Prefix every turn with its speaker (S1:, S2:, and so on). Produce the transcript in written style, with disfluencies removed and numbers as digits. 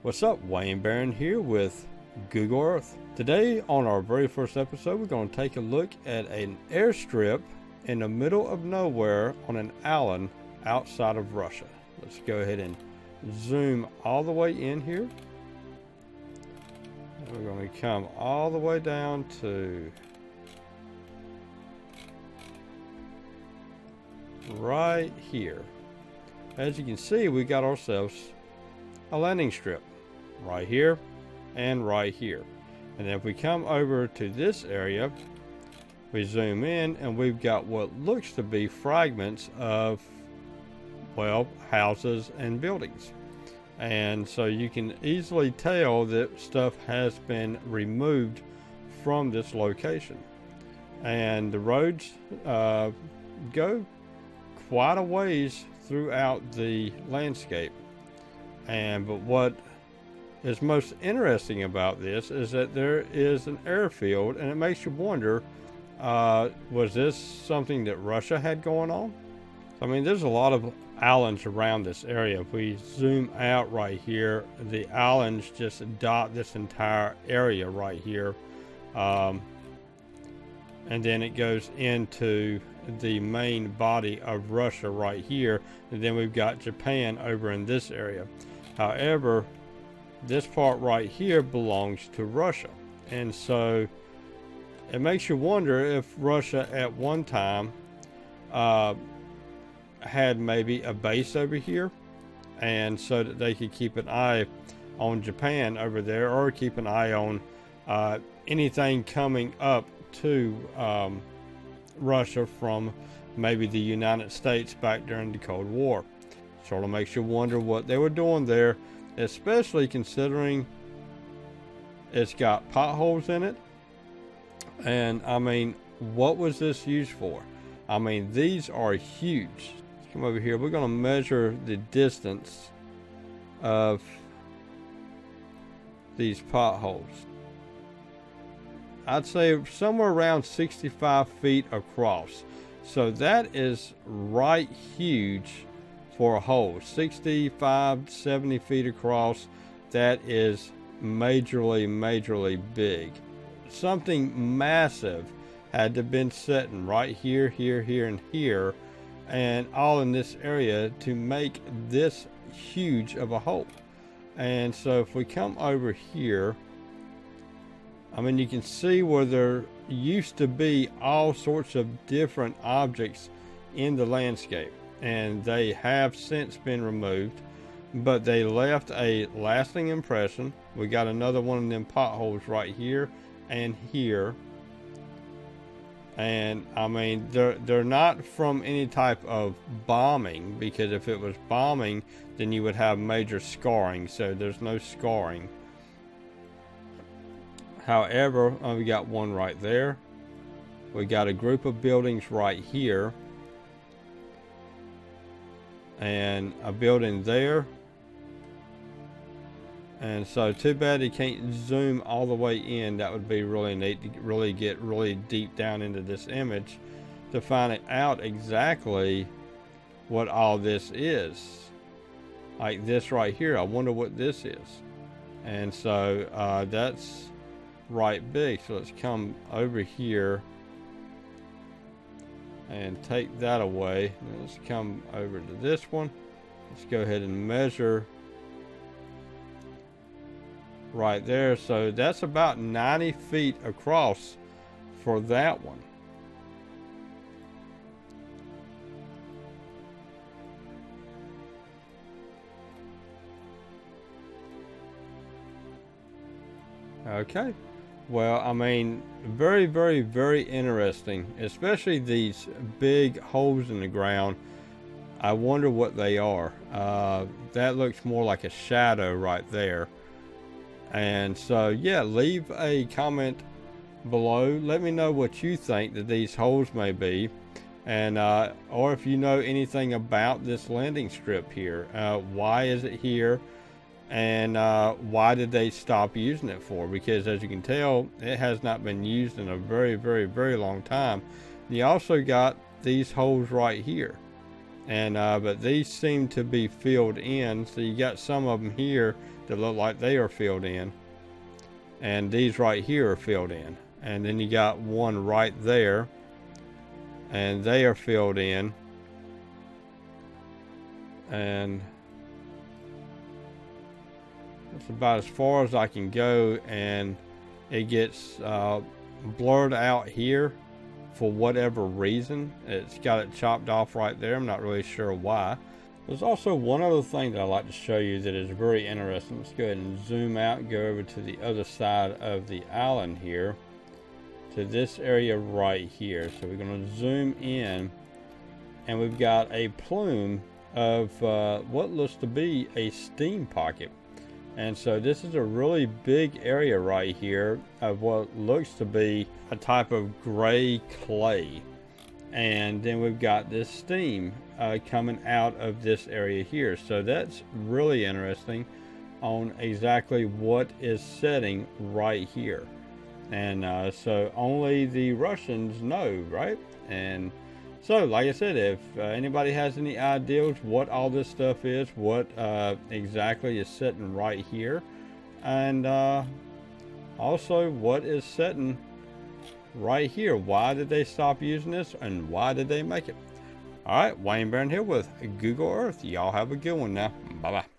S1: What's up? Wayne Barron here with Google Earth. Today on our very first episode, we're going to take a look at an airstrip in the middle of nowhere on an island outside of Russia. Let's go ahead and zoom all the way in here. We're going to come all the way down to right here. As you can see, we got ourselves a landing strip right here and right here. And if we come over to this area, we zoom in and we've got what looks to be fragments of, well, houses and buildings. And so you can easily tell that stuff has been removed from this location. And the roads go quite a ways throughout the landscape. But what is most interesting about this is that there is an airfield, and it makes you wonder, was this something that Russia had going on? I mean, there's a lot of islands around this area. If we zoom out right here, the islands just dot this entire area right here. And then it goes into the main body of Russia right here. And then we've got Japan over in this area. However, this part right here belongs to Russia. And so it makes you wonder if Russia at one time had maybe a base over here, and so that they could keep an eye on Japan over there, or keep an eye on anything coming up to Russia from maybe the United States back during the Cold War. Sort of makes you wonder what they were doing there, especially considering it's got potholes in it. And I mean, what was this used for? I mean, these are huge. Let's come over here. We're going to measure the distance of these potholes. I'd say somewhere around 65 feet across. So that is right huge for a hole. 65, 70 feet across. That is majorly big. Something massive had to have been sitting right here, and here, and all in this area to make this huge of a hole. And so if we come over here, I mean, you can see where there used to be all sorts of different objects in the landscape, and they have since been removed, but they left a lasting impression. We got another one of them potholes right here and here. And I mean, they're not from any type of bombing, because if it was bombing, then you would have major scarring. So there's no scarring. However, we got one right there. We got a group of buildings right here, and a building there. And so too bad you can't zoom all the way in. That would be really neat to really get really deep down into this image to find out exactly what all this is. Like this right here, I wonder what this is. And so that's right big. So let's come over here and take that away. Now let's come over to this one. Let's go ahead and measure right there. So that's about 90 feet across for that one. Okay. Well, I mean, very interesting, especially these big holes in the ground. I wonder what they are. That looks more like a shadow right there. And so, yeah, leave a comment below. Let me know what you think that these holes may be, and or if you know anything about this landing strip here. Why is it here? And why did they stop using it for? Because as you can tell, it has not been used in a very long time. You also got these holes right here. And but these seem to be filled in, so you got some of them here that look like they are filled in, and these right here are filled in, and then you got one right there, and they are filled in, and that's about as far as I can go, and it gets blurred out here for whatever reason. It's got it chopped off right there. I'm not really sure why. There's also one other thing that I'd like to show you that is very interesting. Let's go ahead and zoom out and go over to the other side of the island here, to this area right here. So we're going to zoom in, and we've got a plume of what looks to be a steam pocket. And so this is a really big area right here of what looks to be a type of gray clay. And then we've got this steam coming out of this area here. So that's really interesting on exactly what is setting right here. And so only the Russians know, right? And so, like I said, if anybody has any ideas what all this stuff is, what exactly is sitting right here, and also what is sitting right here, why did they stop using this, and why did they make it? All right, Wayne Barron here with Google Earth. Y'all have a good one now. Bye-bye.